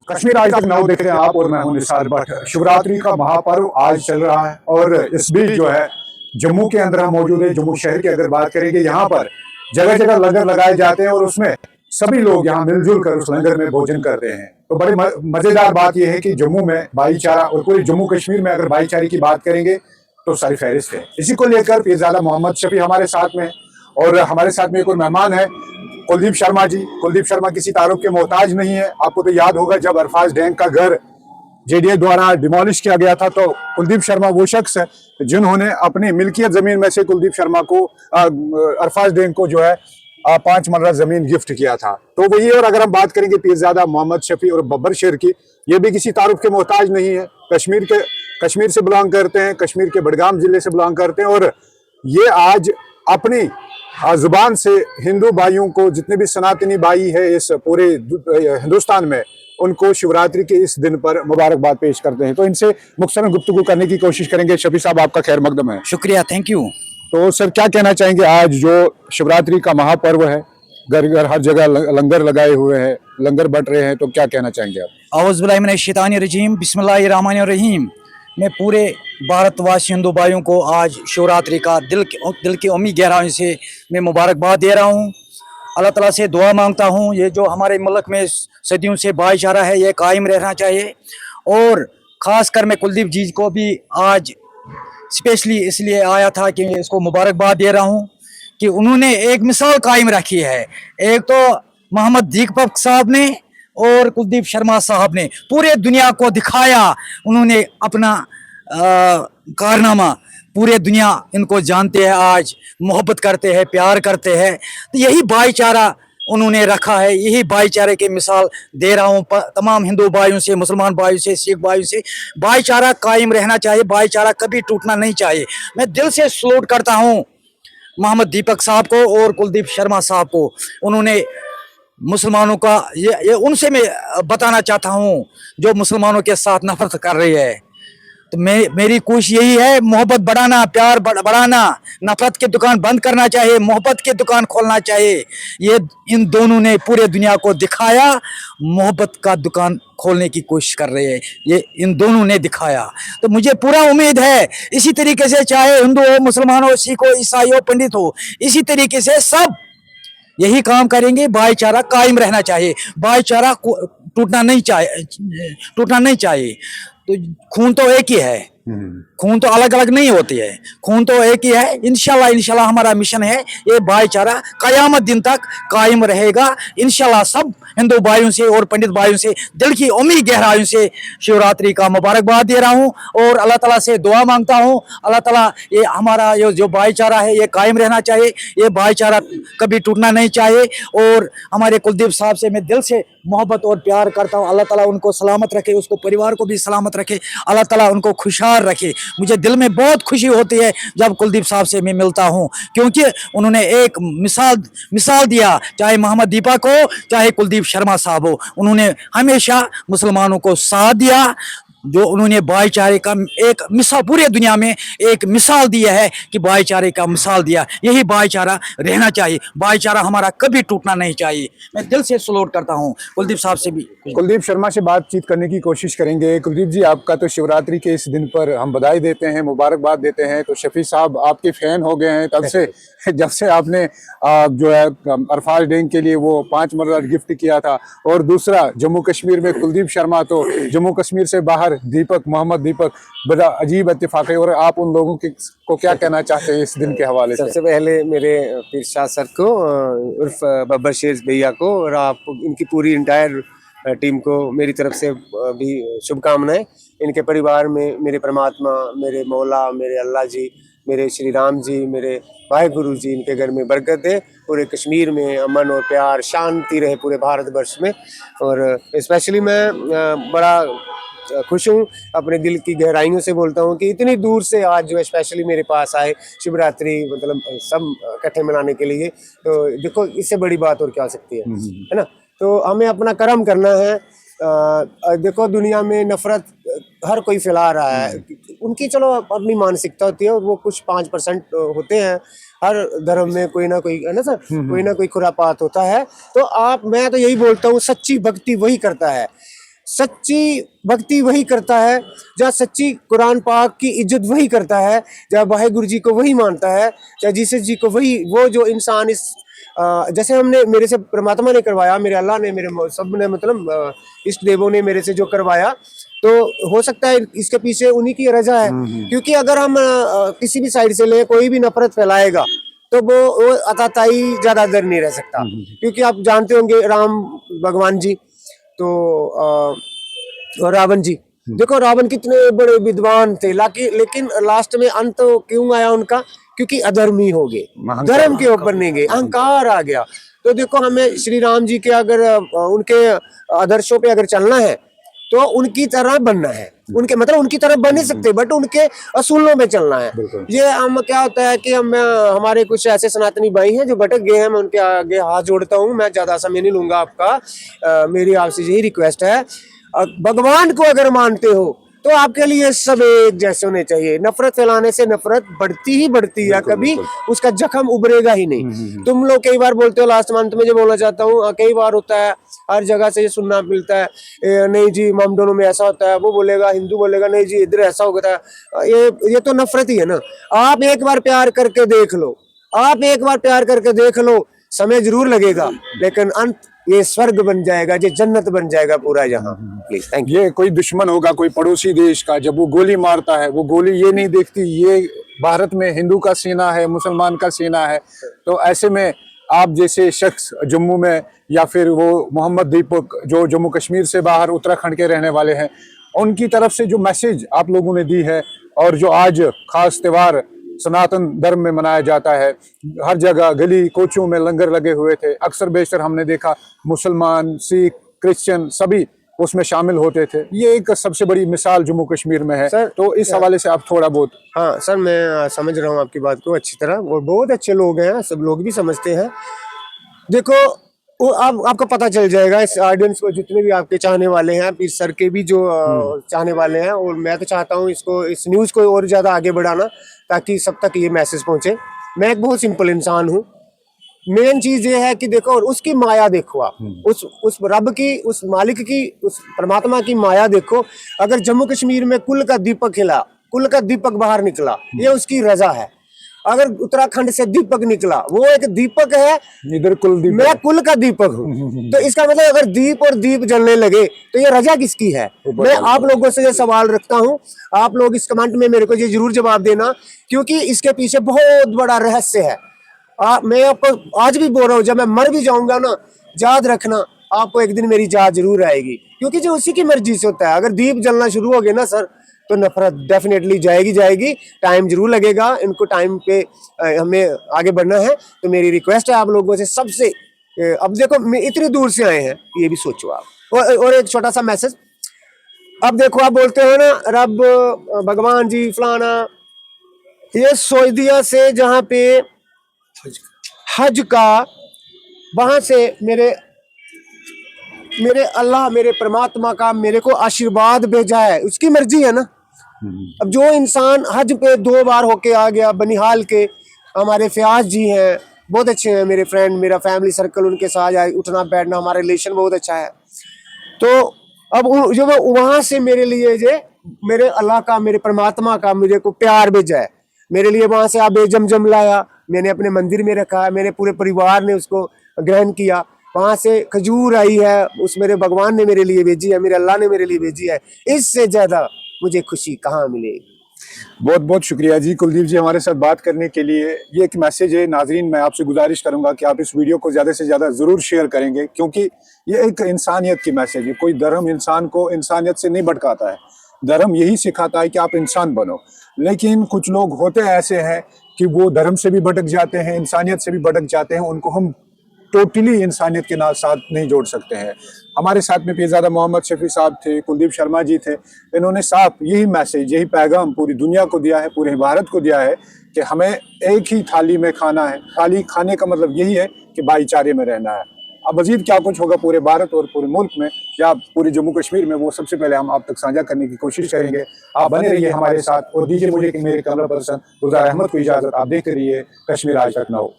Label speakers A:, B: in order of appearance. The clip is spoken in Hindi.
A: कश्मीर आज तक नाउ देख रहे हैं आप और मैं हूं निसार भट्ट। शिवरात्रि का महापर्व आज चल रहा है और इस बीच जो है जम्मू के अंदर हम मौजूद है। जम्मू शहर की अगर बात करेंगे, यहाँ पर जगह जगह लंगर लगाए जाते हैं और उसमें सभी लोग यहाँ मिलजुल कर उस लंगर में भोजन करते हैं। तो बड़ी मजेदार बात यह है कि जम्मू में भाईचारा और पूरे जम्मू कश्मीर में अगर भाईचारे की बात करेंगे तो सारी फहरिस्त है। इसी को लेकर पीरजादा मोहम्मद शफी हमारे साथ में और हमारे साथ में एक और मेहमान है कुलदीप शर्मा जी। कुलदीप शर्मा किसी तारुफ के मोहताज नहीं है। आपको तो याद होगा जब अरफाज डैंग का घर जेडीए द्वारा डिमोलिश किया गया था तो कुलदीप शर्मा वो शख्स है जिन्होंने अपनी मिल्कियत जमीन में से कुलदीप शर्मा को अरफाज डैंग को जो है 5 मरला जमीन गिफ्ट किया था। तो वही। और अगर हम बात करेंगे पीरजादा मोहम्मद शफी और बब्बर शेर की, ये भी किसी तारुफ के मोहताज नहीं है। कश्मीर से बिलोंग करते हैं, कश्मीर के बडगाम जिले से बिलोंग करते हैं और ये आज अपनी जुबान से हिंदू भाइयों को, जितने भी सनातनी भाई है इस पूरे हिंदुस्तान में, उनको शिवरात्रि के इस दिन पर मुबारकबाद पेश करते हैं। तो इनसे मुख्तसर गुफ्तगू करने की कोशिश करेंगे। शफी साहब, आपका खैर मकदम है।
B: शुक्रिया, थैंक यू।
A: तो सर, क्या कहना चाहेंगे आज जो शिवरात्रि का महापर्व है, घर घर हर जगह लंगर लगाए हुए हैं, लंगर बंट रहे हैं, तो क्या कहना चाहेंगे आप?
B: औज़ु बिल्लाहि मिनश शैतानिर रजीम, बिस्मिल्लाहिर्रहमानिर रहीम। मैं पूरे भारतवासी हिंदू भाइयों को आज शिवरात्रि का दिल की उम्मीद गहराइयों से मैं मुबारकबाद दे रहा हूँ। अल्लाह ताला से दुआ मांगता हूँ ये जो हमारे मुल्क में सदियों से भाईचारा है ये कायम रहना चाहिए। और ख़ास कर मैं कुलदीप जी को भी आज स्पेशली इसलिए आया था कि मैं इसको मुबारकबाद दे रहा हूँ कि उन्होंने एक मिसाल कायम रखी है। एक तो मोहम्मद दीपक साहब ने और कुलदीप शर्मा साहब ने पूरे दुनिया को दिखाया। उन्होंने अपना कारनामा, पूरे दुनिया इनको जानते हैं, आज मोहब्बत करते हैं, प्यार करते हैं। तो यही भाईचारा उन्होंने रखा है, यही भाईचारे की मिसाल दे रहा हूँ तमाम हिंदू भाइयों से, मुसलमान भाइयों से, सिख भाइयों से। भाईचारा कायम रहना चाहिए, भाईचारा कभी टूटना नहीं चाहिए। मैं दिल से सलूट करता हूँ मोहम्मद दीपक साहब को और कुलदीप शर्मा साहब को। उन्होंने मुसलमानों का ये उनसे मैं बताना चाहता हूँ जो मुसलमानों के साथ नफरत कर रही है। तो मेरी कोशिश यही है, मोहब्बत बढ़ाना, प्यार बढ़ाना, नफरत की दुकान बंद करना चाहिए, मोहब्बत की दुकान खोलना चाहिए। ये इन दोनों ने पूरे दुनिया को दिखाया, मोहब्बत का दुकान खोलने की कोशिश कर रहे हैं, ये इन दोनों ने दिखाया। तो मुझे पूरा उम्मीद है इसी तरीके से, चाहे हिंदू हो, मुसलमान हो, सिख हो, ईसाई हो, पंडित हो, इसी तरीके से सब यही काम करेंगे। भाईचारा कायम रहना चाहिए, भाईचारा टूटना नहीं चाहिए। तो खून तो एक ही है, खून तो अलग अलग नहीं होती है, खून तो एक ही है। इंशाल्लाह हमारा मिशन है ये भाईचारा कयामत दिन तक कायम रहेगा। इंशाल्लाह सब हिंदू भाइयों से और पंडित भाइयों से दिल की उम्मीद गहराइयों से शिवरात्रि का मुबारकबाद दे रहा हूँ और अल्लाह ताला से दुआ मांगता हूँ। अल्लाह ताला ये हमारा ये जो भाईचारा है ये कायम रहना चाहिए, ये भाईचारा कभी टूटना नहीं चाहिए। और हमारे कुलदीप साहब से मैं दिल से मोहब्बत और प्यार करता हूँ। अल्लाह ताला उनको सलामत रखे, उसको परिवार को भी सलामत रखे, अल्लाह ताला उनको खुशहाल रखे। मुझे दिल में बहुत खुशी होती है जब कुलदीप साहब से मैं मिलता हूँ, क्योंकि उन्होंने एक मिसाल दिया, चाहे मोहम्मद दीपक हो, चाहे कुलदीप शर्मा साहब हो। उन्होंने हमेशा मुसलमानों को साथ दिया, जो उन्होंने भाईचारे का एक मिसाल, पूरे दुनिया में एक मिसाल दिया है कि भाईचारे का मिसाल दिया। यही भाईचारा रहना चाहिए, भाईचारा हमारा कभी टूटना नहीं चाहिए। मैं दिल से सलूट करता हूँ कुलदीप साहब से भी।
A: कुलदीप शर्मा से बातचीत करने की कोशिश करेंगे। कुलदीप जी, आपका तो शिवरात्रि के इस दिन पर हम बधाई देते हैं, मुबारकबाद देते हैं। तो शफी साहब आपके फैन हो गए हैं तब से, जब से आपने जो है अरफाज डैंग के लिए वो 5 मरला गिफ्ट किया था। और दूसरा, जम्मू कश्मीर में कुलदीप शर्मा, तो जम्मू कश्मीर से बाहर मोहम्मद दीपक, बड़ा अजीब इत्तेफाक है। और आप उन लोगों को क्या कहना चाहते हैं इस दिन के हवाले से?
C: सबसे पहले मेरे पीर शाह सर को, उर्फ बब्बर शेर भैया को, और आप इनकी पूरी इंटायर टीम को मेरी तरफ से भी शुभकामनाएं। इनके परिवार में मेरे परमात्मा, मेरे मौला, मेरे अल्लाह जी, मेरे श्री राम जी, मेरे वाहिगुरु जी, इनके घर में बरकत है। पूरे कश्मीर में अमन और प्यार, शांति रहे पूरे भारतवर्ष में। और स्पेशली मैं बड़ा खुश हूँ, अपने दिल की गहराइयों से बोलता हूँ कि इतनी दूर से आज जो है स्पेशली मेरे पास आए शिवरात्रि, मतलब सब इकट्ठे मनाने के लिए। तो देखो, इससे बड़ी बात और क्या हो सकती है ना। तो हमें अपना कर्म करना है। देखो, दुनिया में नफरत हर कोई फैला रहा है, उनकी चलो अपनी मानसिकता होती है, और वो कुछ 5% होते हैं हर धर्म में, कोई ना कोई, है ना सर, कोई ना कोई खुरापात होता है। तो मैं तो यही बोलता हूँ, सच्ची भक्ति वही करता है। सच्ची भक्ति वही करता है, जहाँ सच्ची कुरान पाक की इज्जत वही करता है, जहाँ वाहिगुरु जी को वही मानता है, चाहे जीसस जी को वही, वो जो इंसान इस जैसे हमने मेरे से परमात्मा ने करवाया, मेरे अल्लाह ने, मेरे सब ने, मतलब इष्ट देवों ने मेरे से जो करवाया, तो हो सकता है इसके पीछे उन्हीं की रजा है। क्योंकि अगर हम किसी भी साइड से ले, कोई भी नफरत फैलाएगा तो वो अताताई ज्यादा देर नहीं रह सकता। क्योंकि आप जानते होंगे राम भगवान जी, तो और रावण जी, देखो रावण कितने बड़े विद्वान थे, लेकिन लास्ट में अंत क्यों आया उनका? क्योंकि अधर्मी हो गए, धर्म के ऊपर नहीं गए, अहंकार आ गया। तो देखो हमें श्री राम जी के अगर उनके आदर्शों पे अगर चलना है तो उनकी तरह बनना है, उनके मतलब उनकी तरह बन नहीं सकते, बट उनके असूलों में चलना है। ये हम क्या होता है कि हम हमारे कुछ ऐसे सनातनी भाई हैं जो भटक गए हैं, मैं उनके आगे हाथ जोड़ता हूँ, मैं ज्यादा समय नहीं लूंगा आपका। मेरी आपसे यही रिक्वेस्ट है, भगवान को अगर मानते हो तो आपके लिए सब एक जैसे होने चाहिए। नफरत फैलाने से नफरत बढ़ती ही बढ़ती है, कभी उसका जख्म उभरेगा ही नहीं। तुम लोग कई बार बोलते हो, लास्ट मंथ में जो बोलना चाहता हूँ, कई बार होता है हर जगह से ये सुनना मिलता है, नहीं जी हम दोनों में ऐसा होता है, वो बोलेगा, हिंदू बोलेगा नहीं जी इधर ऐसा होता है। ये तो नफरत ही है ना। आप एक बार प्यार करके देख लो, आप एक बार प्यार करके देख लो, समय जरूर लगेगा, लेकिन अंत ये स्वर्ग बन जाएगा, ये जन्नत बन जाएगा पूरा यहाँ। Please thank you.
A: ये कोई दुश्मन होगा, कोई पड़ोसी देश का, जब वो गोली मारता है, वो गोली ये नहीं देखती ये भारत में हिंदू का सीना है, मुसलमान का सीना है। तो ऐसे में आप जैसे शख्स जम्मू में, या फिर वो मोहम्मद दीपक जो जम्मू कश्मीर से बाहर उत्तराखंड के रहने वाले हैं, उनकी तरफ से जो मैसेज आप लोगों ने दी है, और जो आज खास त्योहार सनातन धर्म में मनाया जाता है, हर जगह गली कोचों में लंगर लगे हुए थे, अक्सर बेशतर हमने देखा मुसलमान, सिख, क्रिश्चियन सभी उसमें शामिल होते थे। ये एक सबसे बड़ी मिसाल जम्मू कश्मीर में है सर। तो इस हवाले से आप थोड़ा बहुत।
C: हाँ सर, मैं समझ रहा हूँ आपकी बात को अच्छी तरह, और बहुत अच्छे लोग हैं, सब लोग भी समझते हैं। देखो वो आपको पता चल जाएगा, इस ऑडियंस को जितने भी आपके चाहने वाले हैं, पीर सर के भी जो चाहने वाले हैं, और मैं तो चाहता हूँ इसको, इस न्यूज़ को और ज़्यादा आगे बढ़ाना, ताकि सब तक ये मैसेज पहुँचे। मैं एक बहुत सिंपल इंसान हूँ। मेन चीज ये है कि देखो, और उसकी माया देखो आप, उस रब की, उस मालिक की, उस परमात्मा की माया देखो। अगर जम्मू कश्मीर में कुल का दीपक खिला, कुल का दीपक बाहर निकला, ये उसकी रजा है। अगर उत्तराखंड से दीपक निकला, वो एक दीपक है,
A: इधर कुल दीपक,
C: मैं कुल का दीपक हूँ। तो इसका मतलब अगर दीप और दीप जलने लगे तो ये रजा किसकी है? मैं आप लोगों से ये सवाल रखता हूँ, आप लोग इस कमेंट में मेरे को ये जरूर जवाब देना, क्योंकि इसके पीछे बहुत बड़ा रहस्य है। मैं आपको आज भी बोल रहा हूँ, जब मैं मर भी जाऊंगा ना, याद रखना आपको एक दिन मेरी याद जरूर आएगी, क्योंकि जो उसी की मर्जी से होता है। अगर दीप जलना शुरू हो गए ना सर, तो नफरत डेफिनेटली जाएगी। टाइम जरूर लगेगा, इनको टाइम पे हमें आगे बढ़ना है। तो मेरी रिक्वेस्ट है आप लोगों से सबसे, अब देखो इतनी दूर से आए हैं, ये भी सोचो आप। और एक छोटा सा मैसेज, अब देखो आप बोलते हो ना रब, भगवान जी, फलाना, ये सऊदीया से जहाँ पे हज का, वहां से मेरे अल्लाह, मेरे परमात्मा का मेरे को आशीर्वाद भेजा है, उसकी मर्जी है ना। अब जो इंसान हज पे 2 बार होके आ गया, बनिहाल के हमारे फयाज जी हैं, बहुत अच्छे हैं मेरे फ्रेंड, मेरा फैमिली सर्कल, उनके साथ उठना बैठना, हमारा रिलेशन बहुत अच्छा है। तो अब जो वहां से मेरे लिए जो मेरे अल्लाह का, मेरे परमात्मा का मेरे को प्यार भेजा है, मेरे लिए वहां से आबे जमजम लाया, मैंने अपने मंदिर में रखा है, मेरे पूरे परिवार ने उसको ग्रहण किया। वहां से खजूर आई है, उस मेरे भगवान ने मेरे लिए भेजी है, मेरे अल्लाह ने मेरे लिए भेजी है। इससे ज्यादा मुझे खुशी कहाँ मिलेगी।
A: बहुत बहुत शुक्रिया जी कुलदीप जी हमारे साथ बात करने के लिए। ये एक मैसेज है नाजरीन, मैं आपसे गुजारिश करूंगा कि आप इस वीडियो को ज़्यादा से ज़्यादा ज़रूर शेयर करेंगे, क्योंकि ये एक इंसानियत की मैसेज है। कोई धर्म इंसान को इंसानियत से नहीं भटकाता है, धर्म यही सिखाता है कि आप इंसान बनो। लेकिन कुछ लोग होते ऐसे हैं कि वो धर्म से भी भटक जाते हैं, इंसानियत से भी भटक जाते हैं, उनको हम टोटली इंसानियत के साथ नहीं जोड़ सकते हैं। हमारे साथ में पीरजादा मोहम्मद शफी साहब थे, कुलदीप शर्मा जी थे, इन्होंने साफ यही मैसेज, यही पैगाम पूरी दुनिया को दिया है, पूरे भारत को दिया है कि हमें एक ही थाली में खाना है। थाली खाने का मतलब यही है कि भाईचारे में रहना है। अब मजीद क्या कुछ होगा पूरे भारत और पूरे मुल्क में या पूरे जम्मू कश्मीर में, वो सबसे पहले हम आप तक साझा करने की कोशिश करेंगे। आप बने रहिए हमारे साथ और दीजिए मुझे कि मेरे कैमरा पर्सन गुलजार अहमद को इजाजत। आप देखते रहिए कश्मीर आज तक ना हो।